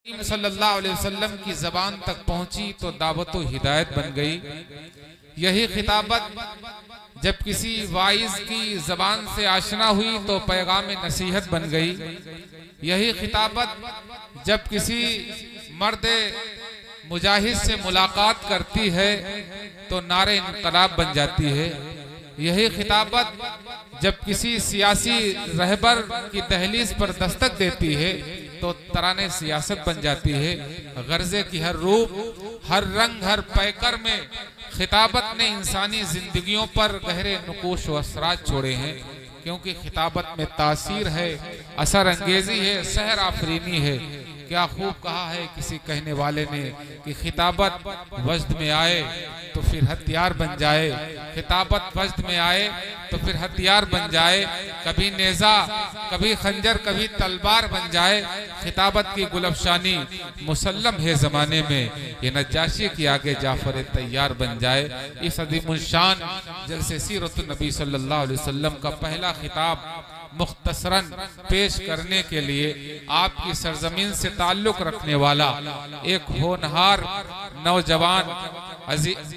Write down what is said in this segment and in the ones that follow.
सल्लल्लाहु अलैहि वसल्लम की ज़बान तक पहुंची तो दावत व हिदायत बन गई। यही खिताबत जब किसी वाइज की ज़बान से आशना हुई तो पैगाम नसीहत बन गई। यही खिताबत जब किसी मर्द मुजाहिद से मुलाकात करती है तो नारे इनकलाब बन जाती है। यही खिताबत जब किसी सियासी रहबर की दहलीज पर दस्तक देती है तो तराने सियासत बन जाती है। गर्जे की हर रूप, हर रंग, हर पैकर में खिताबत ने इंसानी जिंदगियों पर गहरे नुकूश व असरात छोड़े हैं, क्योंकि खिताबत में तासीर है, असर अंगेजी है, सहर आफरीनी है। क्या खूब कहा है किसी कहने वाले ने कि खिताबत वज्द में आए तो फिर हथियार बन जाए, खिताबत वज्द में आए तो फिर हथियार बन जाए, कभी नेजा, कभी खंजर, कभी तलवार बन जाए। खिताबत की गुलफशानी मुसल्लम है जमाने में, ये नज्जाशी के आगे जाफर तैयार बन जाए। इस अजीमुल शान जलसे सीरत नबी सल्लल्लाहु अलैहि वसल्लम का पहला खिताब मुख्तसरन पेश करने के लिए आपकी सरजमीन से ताल्लुक रखने वाला एक होनहार नौजवान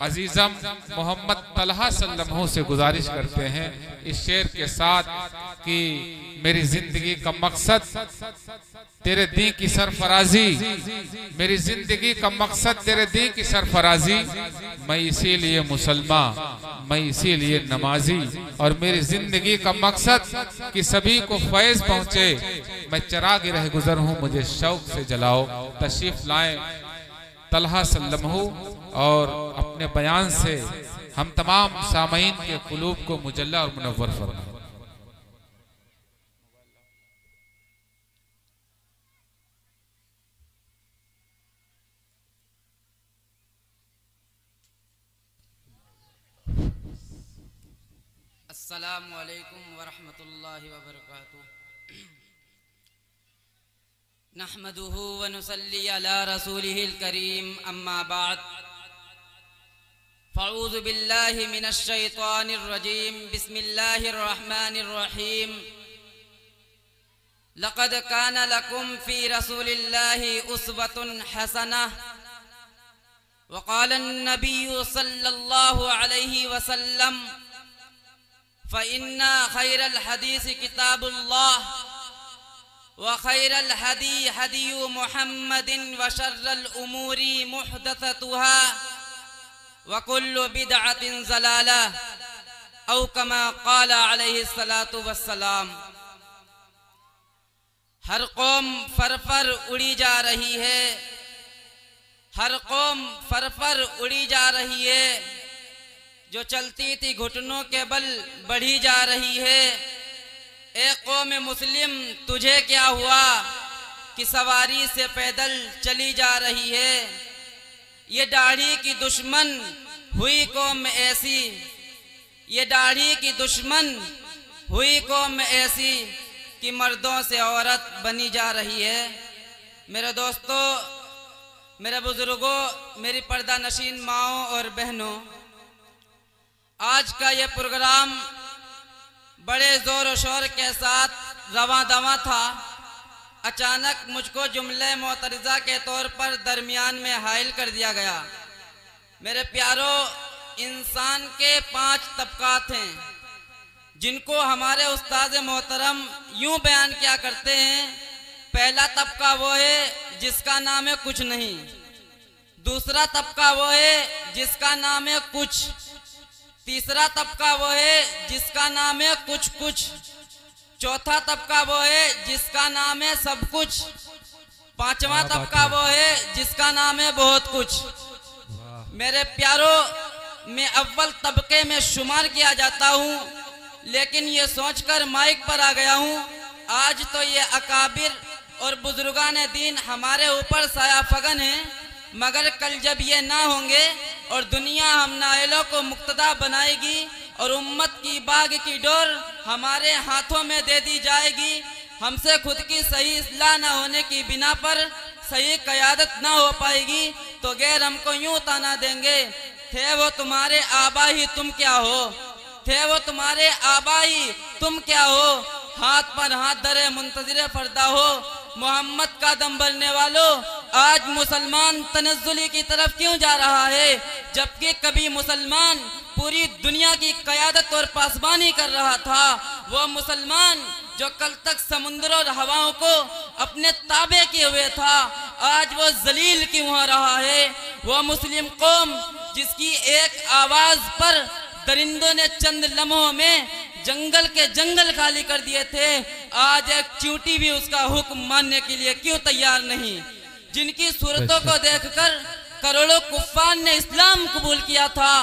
अजीजम मोहम्मद तलहा सल्लमहू से गुजारिश करते हैं इस शेर के साथ कि मेरी जिंदगी का मकसद तेरे दी की सरफराजी, मेरी जिंदगी का मकसद तेरे दी की सरफराजी, मैं इसीलिए मुसलमान, मैं इसीलिए नमाजी, और मेरी जिंदगी का मकसद कि सभी को फैज पहुंचे। मैं चिराग रह गुजर हूं, मुझे शौक से जलाओ। तशरीफ लाएं तलहा सल्लमहू और अपने बयान से हम तमाम सामईन के कुलूब को मुजल्ला और मुनव्वर फरमाएं। अस्सलामु अलैकुम वरहमतुल्लाहि वबरकातुहू। नहमदुहु व नुसल्ली अला रसूलिहिल करीम, अम्मा बाद। फ़अऊज़ु बिल्लाहि मिनश शैतानिर रजीम, बिस्मिल्लाहिर रहमानिर रहीम। लक़द काना लकुम फ़ी रसूलिल्लाहि उस्वतुन हसनह। व क़ाला अन्नबिय्यु सल्लल्लाहु अलैहि वसल्लम फ़इन्ना खैरल हदीस किताबुल्लाह व खैरल हदी हदियु मुहम्मदिन व शर्रल उमूरी मुहदसतुहा व कुल्लु बिदअतिन ज़लाला औ कमा क़ाला अलैहि सलातु वस्सलाम। हर कौम फर उड़ी जा रही है, हर कौम फर उड़ी जा रही है, जो चलती थी घुटनों के बल बढ़ी जा रही है। ए कौम मुस्लिम तुझे क्या हुआ कि सवारी से पैदल चली जा रही है। ये दाढ़ी की दुश्मन हुई कौम ऐसी, ये दाढ़ी की दुश्मन हुई कौम ऐसी कि मर्दों से औरत बनी जा रही है। मेरे दोस्तों, मेरे बुजुर्गों, मेरी पर्दा नशीन माओं और बहनों, आज का ये प्रोग्राम बड़े ज़ोर और शोर के साथ रवां दवां था। अचानक मुझको जुमले मोतरज़ा के तौर पर दरमियान में हाइल कर दिया गया। मेरे प्यारों, इंसान के 5 तबकात हैं जिनको हमारे उस्ताद मोहतरम यूं बयान किया करते हैं। पहला तबका वो है जिसका नाम है कुछ नहीं, दूसरा तबका वो है जिसका नाम है कुछ, तीसरा तबका वो है जिसका नाम है कुछ कुछ, चौथा तबका वो है जिसका नाम है सब कुछ, पांचवा तबका वो है जिसका नाम है बहुत कुछ। मेरे प्यारों, मैं अव्वल तबके में शुमार किया जाता हूँ, लेकिन ये सोचकर माइक पर आ गया हूँ, आज तो ये अकाबिर और बुजुर्गान दीन हमारे ऊपर साया फगन है, मगर कल जब ये ना होंगे और दुनिया हम नाइलों को मुक्तदा बनाएगी और उम्मत की बाग की डोर हमारे हाथों में दे दी जाएगी, हमसे खुद की सही इस्लाह न होने की बिना पर सही क़यादत ना हो पाएगी, तो गैर हमको यूं ताना देंगे, थे वो तुम्हारे आबा ही तुम क्या हो, थे वो तुम्हारे आबा ही तुम क्या हो, हाथ पर हाथ धरे मुंतज़िर फरदा हो, मोहम्मद का दम भरने वालों, आज मुसलमान तनज़्ज़ुली की तरफ क्यों जा रहा है, जबकि कभी मुसलमान पूरी दुनिया की क़यादत और पासबानी कर रहा था। वो मुसलमान जो कल तक समुद्र और हवाओं को अपने ताबे किए हुए था, आज वो जलील क्यों हो रहा है। वो मुस्लिम कौम जिसकी एक आवाज पर दरिंदों ने चंद लम्हों में जंगल के जंगल खाली कर दिए थे, आज एक चींटी भी उसका हुक्म मानने के लिए क्यों तैयार नहीं। जिनकी सूरतों को देखकर करोड़ों कुफ्फार ने इस्लाम कबूल किया था,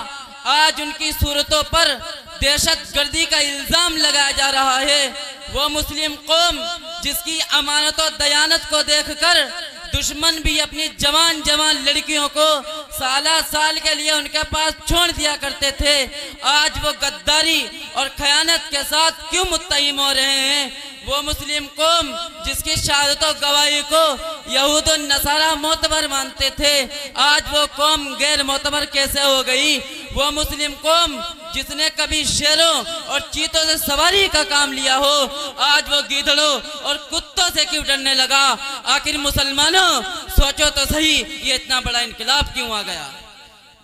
आज उनकी सूरतों पर दहशतगर्दी का इल्जाम लगाया जा रहा है। वो मुस्लिम कौम जिसकी अमानत और दयानत को देखकर दुश्मन भी अपनी जवान जवान लड़कियों को साल के लिए उनके पास छोड़ दिया करते थे, आज वो गद्दारी और खयानत के साथ क्यों मुत्तहिम हो रहे हैं। वो मुस्लिम कौम जिसकी शहादत और गवाही को यहूद और नसारा मोतबर मानते थे, आज वो कौम गैर मोतबर कैसे हो गई। वो मुस्लिम कौम जिसने कभी शेरों और चीतों से सवारी का काम लिया हो, आज वो गीदड़ों और कुत्तों से क्यों डरने लगा। आखिर मुसलमानों सोचो तो सही, ये इतना बड़ा इनकलाब क्यों आ गया।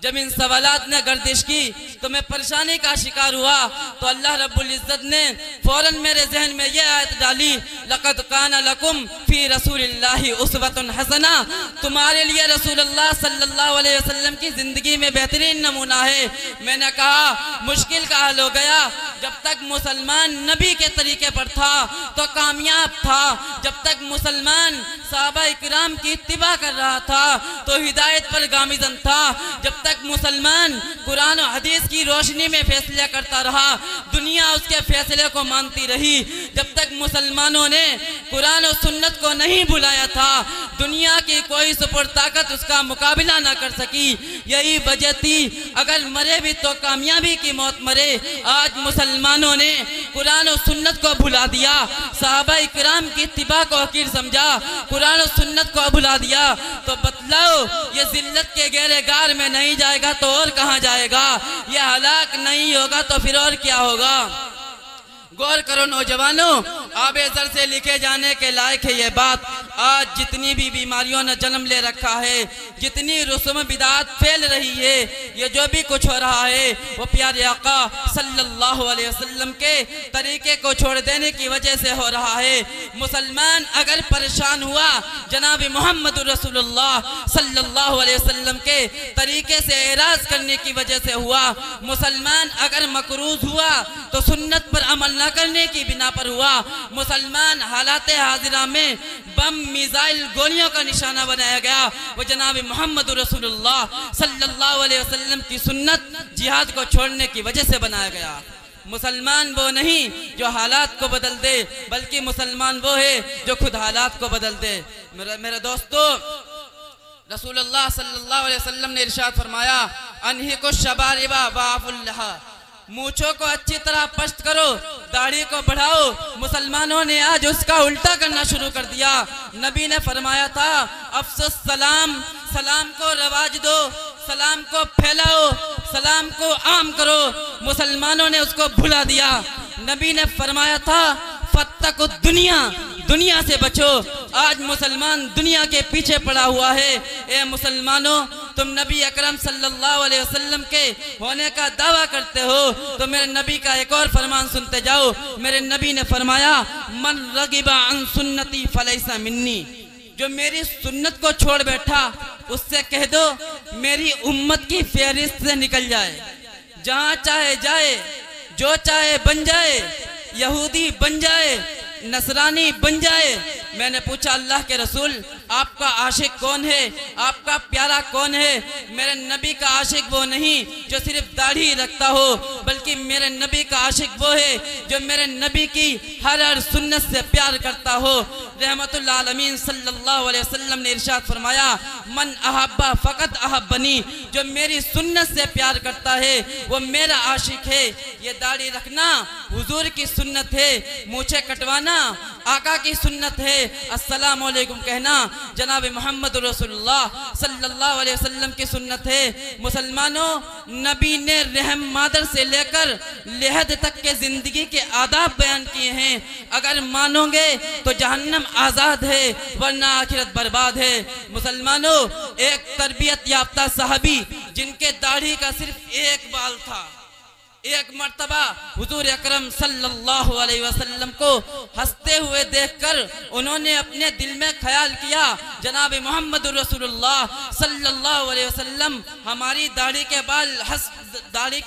जब इन सवालात ने गर्दिश की तो मैं परेशानी का शिकार हुआ, तो अल्लाह रब्बुल इज्जत ने फौरन मेरे जहन में यह आयत डाली, लक़द काना लकुम फी रसूलिल्लाहि उस्वतुन हसना, तुम्हारे लिए रसूलुल्लाह सल्लल्लाहु अलैहि वसल्लम की जिंदगी में बेहतरीन नमूना है। मैंने कहा मुश्किल का हल हो गया। जब तक मुसलमान नबी के तरीके पर था तो कामयाब था, जब तक मुसलमान सहाबा इकराम की इत्तिबा कर रहा था तो हिदायत पर गामिज़न था, जब तक मुसलमान कुरान और हदीस की रोशनी में फैसले करता रहा, दुनिया उसके फैसले को मानती रही। जब तक मुसलमानों ने कुरान और सुन्नत को नहीं बुलाया था, दुनिया की कोई सुपर ताकत उसका मुकाबला ना कर सकी। यही वजह थी, अगर मरे भी तो कामयाबी की मौत मरे। आज मुसलमानों ने कुरान और सुन्नत को भुला दिया, सहाबा इकराम की इत्तिबा को हकीर समझा, कुरान और सुन्नत को भुला दिया। तो बतलाओ ये जिल्लत के गहरे गार में नहीं जाएगा तो और कहां जाएगा। ये हलाक नहीं होगा तो फिर और क्या होगा। गौर करो नौजवानों, आबे ज़र से लिखे जाने के लायक है ये बात। आज जितनी भी बीमारियों ने जन्म ले रखा है, जितनी रस्म बिदात फैल रही है, ये जो भी कुछ हो रहा है वो प्यारे आका सल्लल्लाहु अलैहि वसल्लम के तरीके को छोड़ देने की वजह से हो रहा है। मुसलमान अगर परेशान हुआ जनाब मोहम्मद रसूलुल्लाह सल्लल्लाहु अलैहि वसल्लम के तरीके से एराज करने की वजह से हुआ। मुसलमान अगर मकरूज हुआ तो सुन्नत पर अमल न करने की बिना पर हुआ। मुसलमान हालात हाजिरा में बम मिसाइल गोलियों का निशाना बनाया गया, वो जनाब मोहम्मद रसूलुल्लाह सल्लल्लाहु अलैहि वसल्लम की सुन्नत जिहाद को छोड़ने की वजह से बनाया गया। मुसलमान वो नहीं जो हालात को बदल दे, बल्कि मुसलमान वो है जो खुद हालात को बदल दे। मेरे दोस्तों, रसूलुल्लाह सल्लल्लाहु अलैहि वसल्लम ने इरशाद फरमाया, अनहिकु शबारिबा वाफुल लहा, मूछों को अच्छी तरह पश्त करो, दाढ़ी को बढ़ाओ। मुसलमानों ने आज उसका उल्टा करना शुरू कर दिया। नबी ने फरमाया था, अफसुस सलाम, सलाम को रवाज दो, सलाम को फैलाओ, सलाम को आम करो। मुसलमानों ने उसको भुला दिया। नबी ने फरमाया था, फत्तकु दुनिया, दुनिया से बचो। आज मुसलमान दुनिया के पीछे पड़ा हुआ है। ए मुसलमानों, तुम नबी अकरम सल्लल्लाहु अलैहि वसल्लम के होने का दावा करते हो तो मेरे नबी का एक और फरमान सुनते जाओ। मेरे नबी ने फरमाया, मन रगिबा अन सुन्नती फलैसा मिन्नी, जो मेरी सुन्नत को छोड़ बैठा उससे कह दो मेरी उम्मत की फहरिस्त से निकल जाए। जहाँ चाहे जाए, जो चाहे बन जाए, यहूदी बन जाए, नसरानी बन जाए। मैंने पूछा, अल्लाह के रसूल आपका आशिक कौन है, आपका प्यारा कौन है? मेरे नबी का आशिक वो नहीं जो सिर्फ दाढ़ी रखता हो, बल्कि मेरे नबी का आशिक वो है जो मेरे नबी की हर सुन्नत से प्यार करता हो। रहमतुल आलमीन सल्लल्लाहु अलैहि वसल्लम ने इरशाद फरमाया, मन अहब्बा फ़क़त अहब्बनी, जो मेरी सुन्नत से प्यार करता है वो मेरा आशिक है। ये दाढ़ी रखना हुजूर की सुन्नत है, मूछें कटवाना आका की सुन्नत है, अस्सलामु अलैकुम कहना जनाब मोहम्मद रसूलुल्लाह सल्लल्लाहु अलैहि वसल्लम की सुन्नत है। मुसलमानों, नबी ने रहम मादर से लेकर लेहद तक के जिंदगी के आदाब बयान किए हैं। अगर मानोगे तो जहन्नम आजाद है, वरना आखिरत बर्बाद है। मुसलमानों, एक तरबियत याफ्ता सहाबी जिनके दाढ़ी का सिर्फ एक बाल था, एक मर्तबा हुजूर अकरम सल्लल्लाहु अलैहि वसल्लम को हंसते हुए देखकर उन्होंने अपने दिल में ख्याल किया, जनाब मोहम्मद रसूलुल्लाह सल्लल्लाहु अलैहि वसल्लम हमारी दाढ़ी के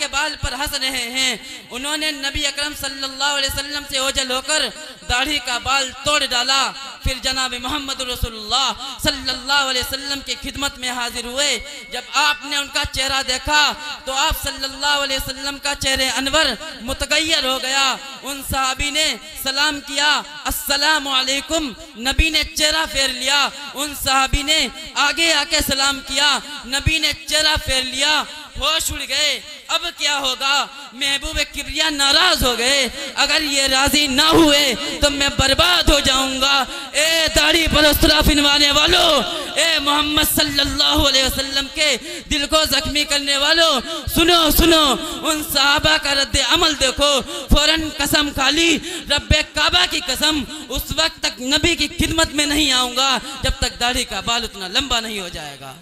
बाल पर हंस रहे हैं। उन्होंने नबी अकरम सल्लल्लाहु अलैहि वसल्लम से ओझल होकर दाढ़ी का बाल तोड़ डाला। फिर जनाब मोहम्मद रसूलुल्लाह सल्लल्लाहु अलैहि वसल्लम की खिदमत में हाजिर हुए। जब आपने उनका चेहरा देखा तो आप सल्लल्लाहु अलैहि वसल्लम का चेहरे अनवर मुतगय्यर हो गया। उन सहाबी ने सलाम किया, अस्सलामु अलैकुम। नबी ने चेहरा फेर लिया। उन सहाबी ने आगे आके सलाम किया। नबी ने चेहरा फेर लिया। होश उड़ गए। अब क्या होगा? महबूब किबरिया नाराज हो गए। अगर ये राजी ना हुए तो मैं बर्बाद हो जाऊंगा। ए दाढ़ी परस्तरा फिनवाने वालों, ए मोहम्मद सल्लल्लाहु अलैहि वसल्लम के दिल को जख्मी करने वालों, सुनो सुनो, उन सहाबा का रद्द अमल देखो। फौरन कसम खा ली, रब्बे काबा की कसम, उस वक्त तक नबी की खिदमत में नहीं आऊंगा जब तक दाढ़ी का बाल उतना लंबा नहीं हो जाएगा।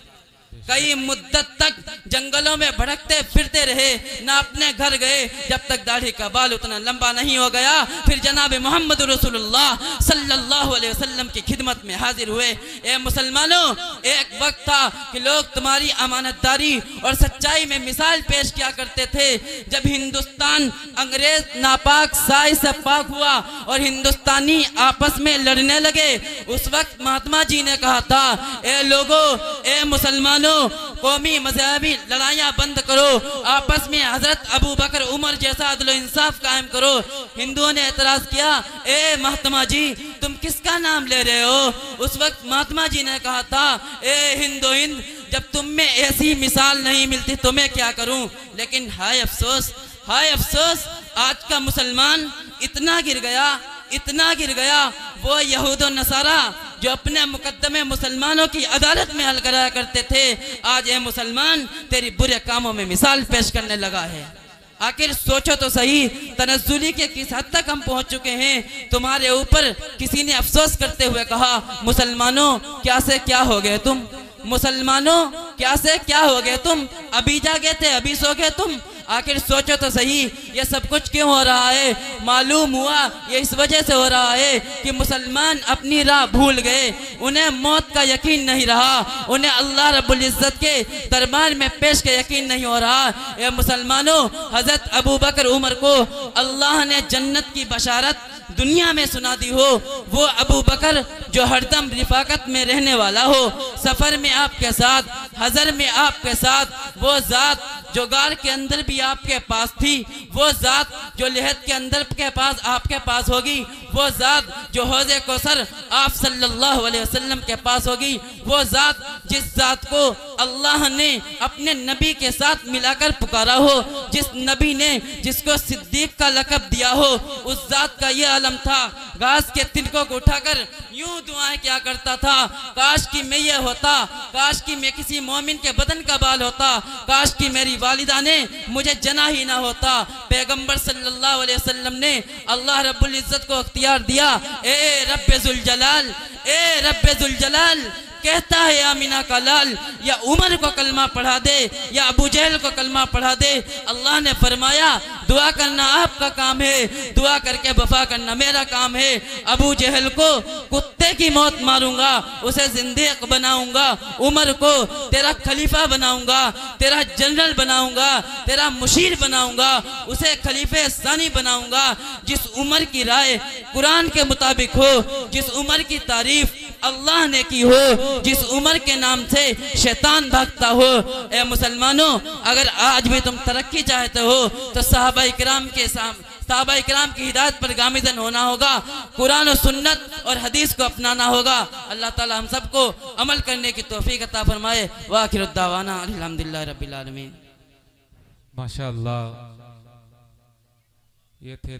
कई मुद्दत तक जंगलों में भटकते फिरते रहे, ना अपने घर गए जब तक दाढ़ी का बाल उतना लंबा नहीं हो गया। फिर जनाब मोहम्मद रसूलुल्लाह सल्लल्लाहु अलैहि वसल्लम की खिदमत में हाजिर हुए। ए मुसलमानों, एक वक्त था कि लोग तुम्हारी अमानतदारी और सच्चाई में मिसाल पेश किया करते थे। जब हिंदुस्तान अंग्रेज नापाक साई से पाक हुआ और हिंदुस्तानी आपस में लड़ने लगे, उस वक्त महात्मा जी ने कहा था, ए लोगों, ए मुसलमानों, कौमी मजहबी लड़ाइयाँ बंद करो, आपस में हजरत अबू बकर उमर जैसा अदल इंसाफ कायम करो। हिंदुओं ने एतराज किया, ए महात्मा जी, तुम किसका नाम ले रहे हो? उस वक्त महात्मा जी ने कहा था, ए हिंदो हिंद, जब तुम में ऐसी मिसाल नहीं मिलती तो मैं क्या करूं? लेकिन हाय अफसोस, हाय अफसोस, आज का मुसलमान इतना गिर गया, इतना गिर गया। वो यहूद और नसारा जो अपने मुकद्दमे मुसलमानों की अदालत में हल कराया करते थे, आज ये मुसलमान तेरी बुरे कामों में मिसाल पेश करने लगा है। आखिर सोचो तो सही, तनज़्ज़ुली के किस हद तक हम पहुंच चुके हैं। तुम्हारे ऊपर किसी ने अफसोस करते हुए कहा, मुसलमानों क्या से क्या हो गए तुम, मुसलमानों क्या से क्या हो गए तुम, अभी जागे थे अभी सो गए तुम। आखिर सोचो तो सही, ये सब कुछ क्यों हो रहा है? मालूम हुआ ये इस वजह से हो रहा है कि मुसलमान अपनी राह भूल गए, उन्हें मौत का यकीन नहीं रहा, उन्हें अल्लाह रब्बुल इज्जत के दरबार में पेश का यकीन नहीं हो रहा। ये मुसलमानों, हजरत अबू बकर उमर को अल्लाह ने जन्नत की बशारत दुनिया में सुना दी हो। वो अबू बकर जो हरदम रिफाकत में रहने वाला हो, सफर में आपके साथ, हजर में आपके साथ, वो जात जो गार के अंदर भी आपके पास थी, वो जात जो लेहद के अंदर के पास आपके पास होगी, वो जात जो हौज़े कौसर आप सल्लल्लाहु अलैहि वसल्लम के पास होगी, वो जात जिस जात को अल्लाह ने अपने नबी के साथ मिलाकर पुकारा हो, जिस नबी ने जिसको सिद्दीक का लक़ब दिया हो, उस जात का ये आलम था। घास के तिनकों को उठाकर यूं दुआएं क्या करता था, काश कि मैं ये होता, काश कि मैं किसी मोमिन के बदन का बाल होता, काश कि मेरी वालिदा ने मुझे जना ही ना होता। पैगंबर सल्लल्लाहु अलैहि वसल्लम ने अल्लाह रब्बुल इज्जत को अख्तियार दिया, ए रब्बे जुल जलाल, ए रब्बे जुल जलाल, कहता है आमिना का लाल, या उमर को कलमा पढ़ा दे या अबू जहल को कलमा पढ़ा दे। अल्लाह ने फरमाया, दुआ करना आपका काम है, दुआ करके वफा करना मेरा काम है। अबू जहल को कुत्ते की मौत मारूंगा, उसे जिंदगी बनाऊंगा, उमर को तेरा खलीफा बनाऊंगा, तेरा जनरल बनाऊंगा, तेरा मुशीर बनाऊंगा, उसे खलीफे सानी बनाऊंगा। जिस उमर की राय कुरान के मुताबिक हो, जिस उमर की तारीफ अल्लाह ने की हो, जिस उमर के नाम से शैतान भागता हो। ए मुसलमानों, अगर आज भी तुम तरक्की चाहते हो तो सहाबा इकराम की हिदायत पर गामिज़न होना होगा, कुरान और सुन्नत और हदीस को अपनाना होगा। अल्लाह ताला हम सबको अमल करने की तौफीक अता फरमाए। व आखिरु दावाना अल्हम्दुलिल्लाहि रब्बिल आलमीन। माशाअल्लाह, ये थे